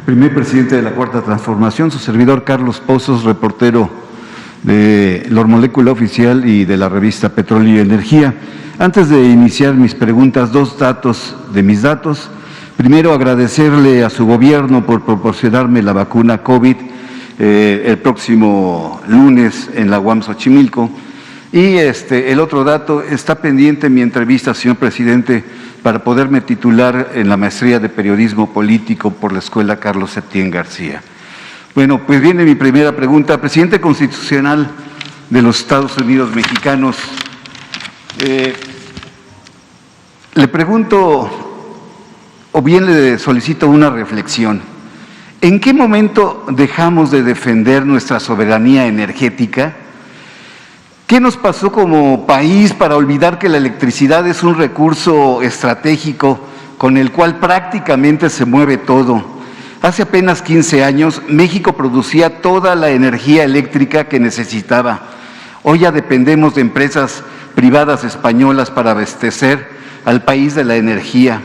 Primer presidente de la Cuarta Transformación, su servidor Carlos Pozos, reportero de La Molécula Oficial y de la revista Petróleo y Energía. Antes de iniciar mis preguntas, dos datos de mis datos. Primero, agradecerle a su gobierno por proporcionarme la vacuna COVID el próximo lunes en la UAM Xochimilco. Y el otro dato, está pendiente mi entrevista, señor presidente, para poderme titular en la maestría de Periodismo Político por la Escuela Carlos Septién García. Bueno, pues viene mi primera pregunta. Presidente constitucional de los Estados Unidos mexicanos, le pregunto, o bien le solicito una reflexión. ¿En qué momento dejamos de defender nuestra soberanía energética? ¿Qué nos pasó como país para olvidar que la electricidad es un recurso estratégico con el cual prácticamente se mueve todo? Hace apenas 15 años, México producía toda la energía eléctrica que necesitaba. Hoy ya dependemos de empresas privadas españolas para abastecer al país de la energía.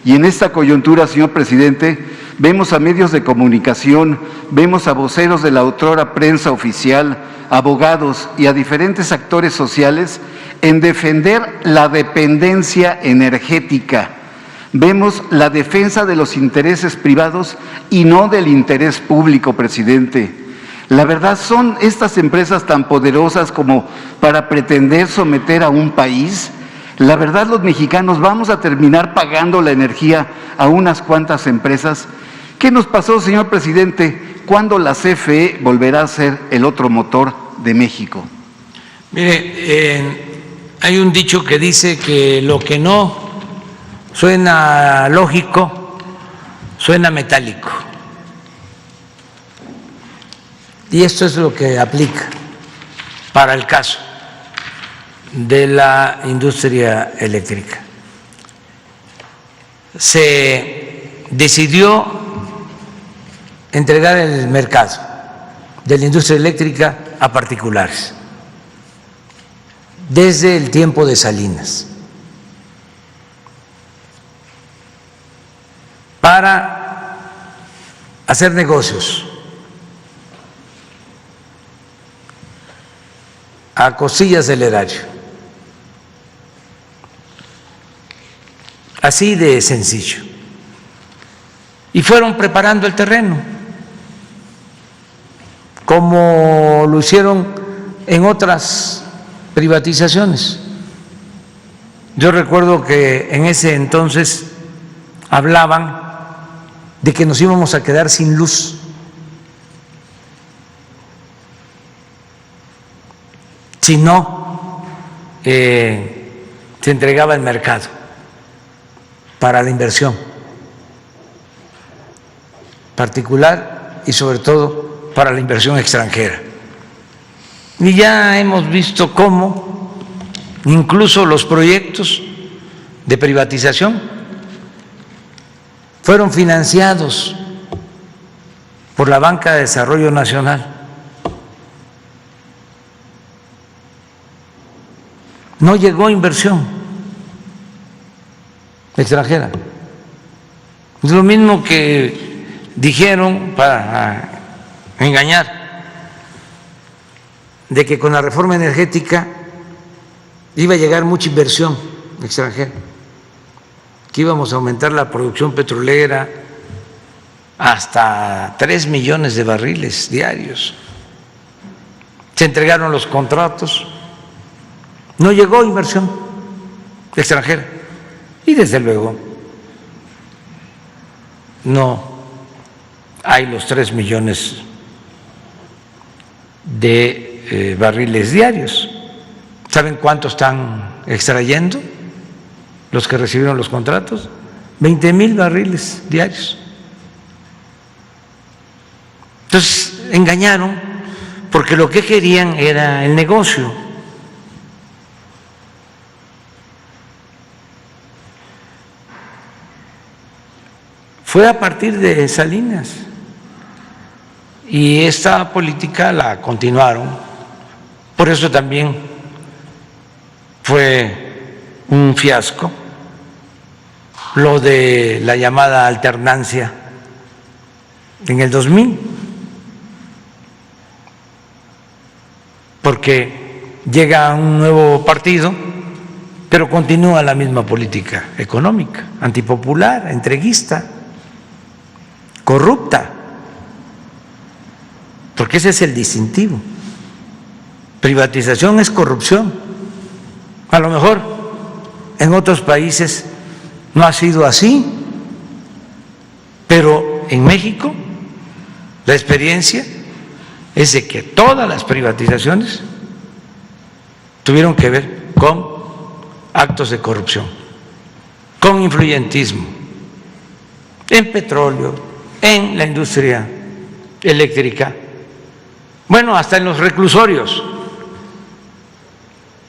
Y en esta coyuntura, señor presidente, vemos a medios de comunicación, vemos a voceros de la otrora prensa oficial, abogados y a diferentes actores sociales en defender la dependencia energética. Vemos la defensa de los intereses privados y no del interés público, presidente. La verdad, ¿son estas empresas tan poderosas como para pretender someter a un país? La verdad, los mexicanos vamos a terminar pagando la energía a unas cuantas empresas. ¿Qué nos pasó, señor presidente? ¿Cuándo la CFE volverá a ser el otro motor de México? Mire, hay un dicho que dice que lo que no suena lógico, suena metálico. Y esto es lo que aplica para el caso de la industria eléctrica. Se decidió entregar el mercado de la industria eléctrica a particulares desde el tiempo de Salinas para hacer negocios a costillas del erario. Así de sencillo. Y fueron preparando el terreno, como lo hicieron en otras privatizaciones. Yo recuerdo que en ese entonces hablaban de que nos íbamos a quedar sin luz. Si no se entregaba el mercado para la inversión particular y sobre todo para la inversión extranjera. Y ya hemos visto cómo incluso los proyectos de privatización fueron financiados por la Banca de Desarrollo Nacional. No llegó inversión extranjera. Es lo mismo que dijeron para engañar, de que con la reforma energética iba a llegar mucha inversión extranjera, que íbamos a aumentar la producción petrolera hasta 3 millones de barriles diarios. Se entregaron los contratos, no llegó inversión extranjera y desde luego no hay los 3 millones de barriles diarios. ¿Saben cuánto están extrayendo los que recibieron los contratos? 20,000 barriles diarios. Entonces engañaron porque lo que querían era el negocio. Fue a partir de Salinas y esta política la continuaron. Por eso también fue un fiasco lo de la llamada alternancia en el 2000, porque llega un nuevo partido, pero continúa la misma política económica, antipopular, entreguista, corrupta, porque ese es el distintivo. Privatización es corrupción. A lo mejor en otros países no ha sido así, pero en México la experiencia es de que todas las privatizaciones tuvieron que ver con actos de corrupción, con influyentismo, en petróleo, en la industria eléctrica, bueno, hasta en los reclusorios.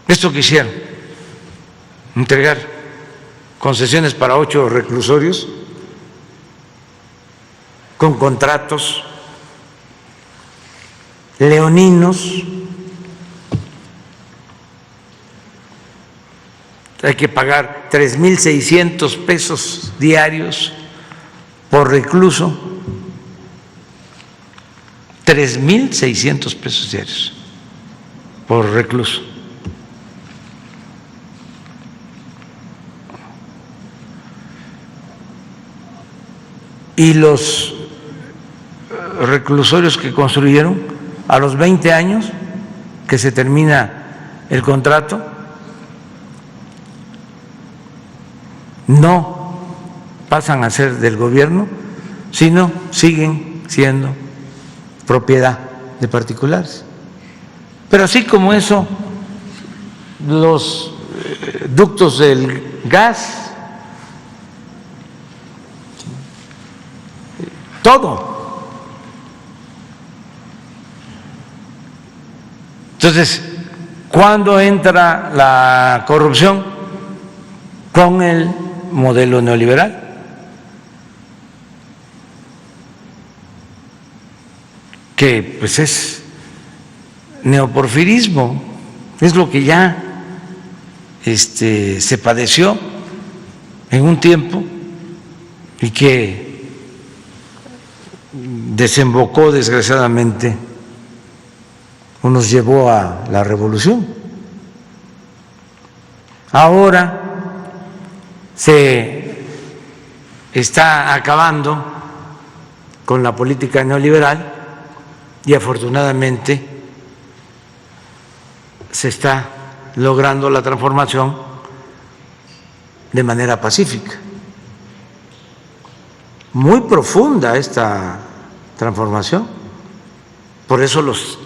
Esto que hicieron, entregar concesiones para 8 reclusorios con contratos leoninos. Hay que pagar 3,600 pesos diarios por recluso, 3,600 pesos diarios por recluso. Y los reclusorios que construyeron, a los 20 años que se termina el contrato, no pasan a ser del gobierno, sino siguen siendo propiedad de particulares. Pero así como eso, los ductos del gas, todo. Entonces, ¿cuándo entra la corrupción? Con el modelo neoliberal, que pues es neoporfirismo, es lo que ya se padeció en un tiempo y que desembocó desgraciadamente o nos llevó a la revolución. Ahora se está acabando con la política neoliberal y afortunadamente se está logrando la transformación de manera pacífica. Muy profunda esta transformación, por eso los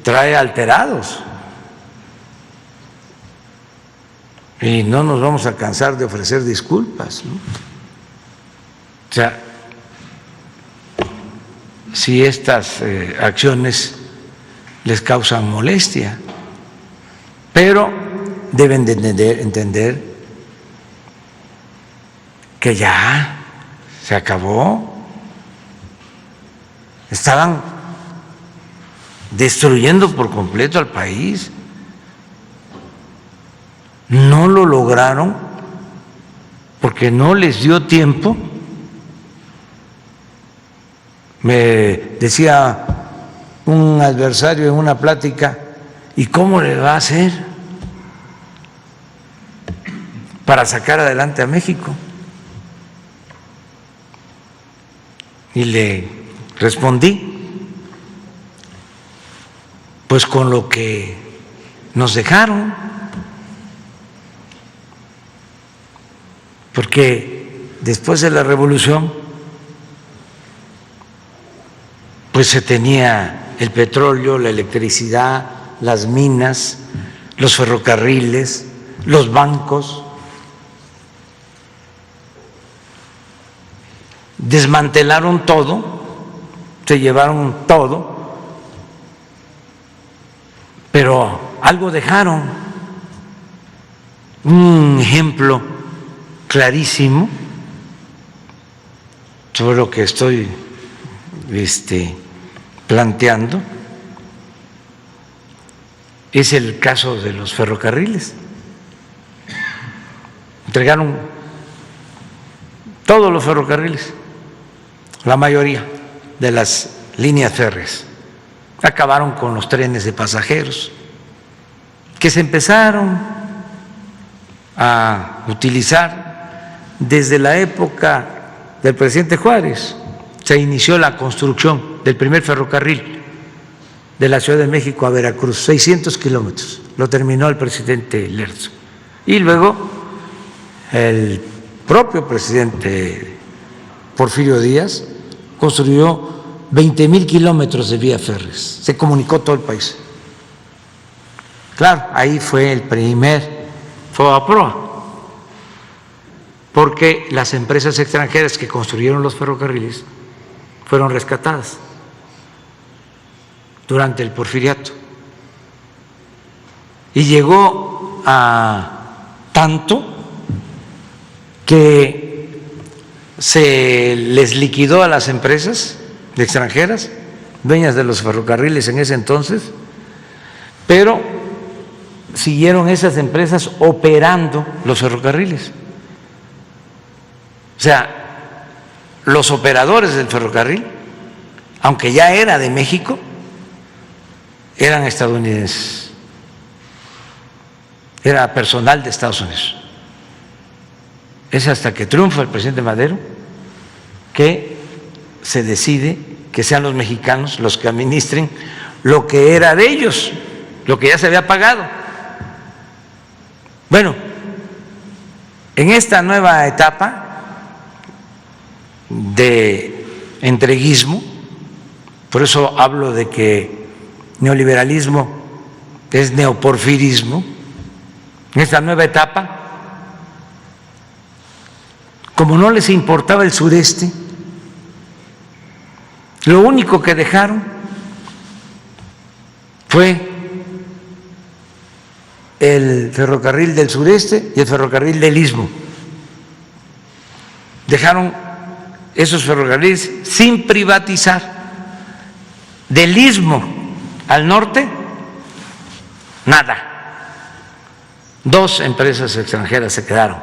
trae alterados. Y no nos vamos a cansar de ofrecer disculpas, ¿no? O sea, si estas acciones les causan molestia, pero deben de entender que ya se acabó. Estaban destruyendo por completo al país. No lo lograron porque no les dio tiempo. Me decía un adversario en una plática, ¿y cómo le va a hacer para sacar adelante a México? Y le respondí, pues con lo que nos dejaron, porque después de la revolución pues se tenía el petróleo, la electricidad, las minas, los ferrocarriles, los bancos. Desmantelaron todo, se llevaron todo, pero algo dejaron. Un ejemplo clarísimo sobre lo que estoy planteando es el caso de los ferrocarriles. Entregaron todos los ferrocarriles, la mayoría de las líneas férreas. Acabaron con los trenes de pasajeros, que se empezaron a utilizar desde la época del presidente Juárez. Se inició la construcción del primer ferrocarril de la Ciudad de México a Veracruz, 600 kilómetros, lo terminó el presidente Lerdo. Y luego el propio presidente Porfirio Díaz construyó 20,000 kilómetros de vías férreas, se comunicó todo el país. Claro, ahí fue el primer FOBAPROA, porque las empresas extranjeras que construyeron los ferrocarriles fueron rescatadas durante el porfiriato. Y llegó a tanto que se les liquidó a las empresas extranjeras, dueñas de los ferrocarriles en ese entonces, pero siguieron esas empresas operando los ferrocarriles. O sea, los operadores del ferrocarril, aunque ya era de México, eran estadounidenses, era personal de Estados Unidos. Es hasta que triunfa el presidente Madero que se decide que sean los mexicanos los que administren lo que era de ellos, lo que ya se había pagado. Bueno, en esta nueva etapa de entreguismo, por eso hablo de que neoliberalismo es neoporfirismo, en esta nueva etapa, como no les importaba el sureste, lo único que dejaron fue el ferrocarril del sureste y el ferrocarril del istmo. Dejaron esos ferrocarriles sin privatizar. Del istmo al norte, nada. 2 empresas extranjeras se quedaron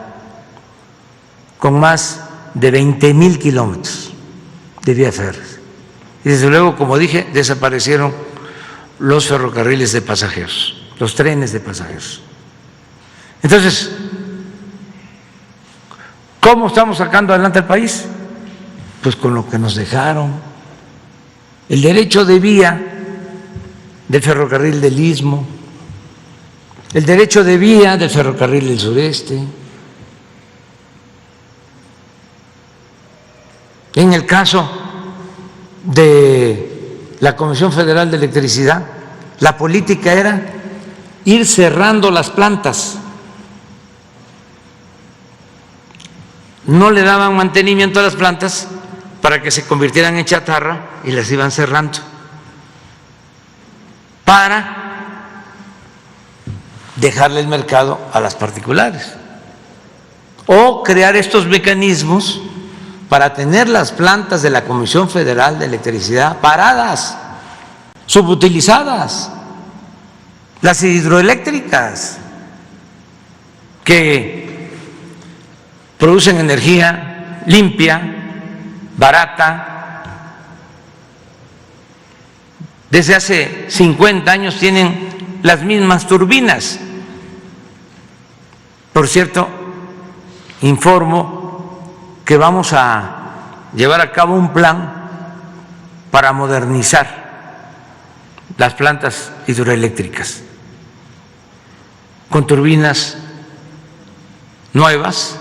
con más de 20,000 kilómetros de vías férreas. Y desde luego, como dije, desaparecieron los ferrocarriles de pasajeros, los trenes de pasajeros. Entonces, ¿cómo estamos sacando adelante el país? Pues con lo que nos dejaron. El derecho de vía del ferrocarril del istmo, el derecho de vía del ferrocarril del sureste. En el caso de la Comisión Federal de Electricidad, la política era ir cerrando las plantas. No le daban mantenimiento a las plantas para que se convirtieran en chatarra y las iban cerrando para dejarle el mercado a las particulares o crear estos mecanismos para tener las plantas de la Comisión Federal de Electricidad paradas, subutilizadas, las hidroeléctricas que producen energía limpia, barata. Desde hace 50 años tienen las mismas turbinas. Por cierto, informo que vamos a llevar a cabo un plan para modernizar las plantas hidroeléctricas con turbinas nuevas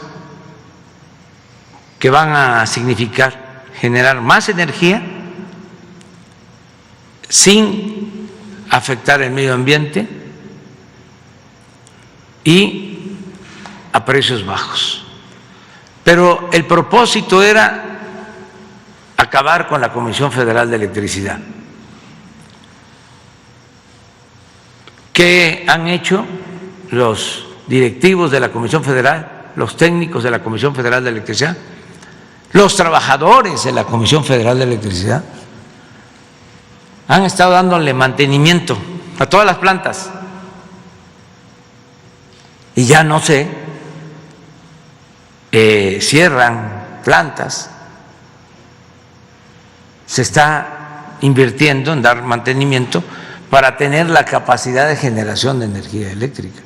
que van a significar generar más energía sin afectar el medio ambiente y a precios bajos. Pero el propósito era acabar con la Comisión Federal de Electricidad. ¿Qué han hecho los directivos de la Comisión Federal, los técnicos de la Comisión Federal de Electricidad, los trabajadores de la Comisión Federal de Electricidad? Han estado dándole mantenimiento a todas las plantas y ya no se cierran plantas, se está invirtiendo en dar mantenimiento para tener la capacidad de generación de energía eléctrica.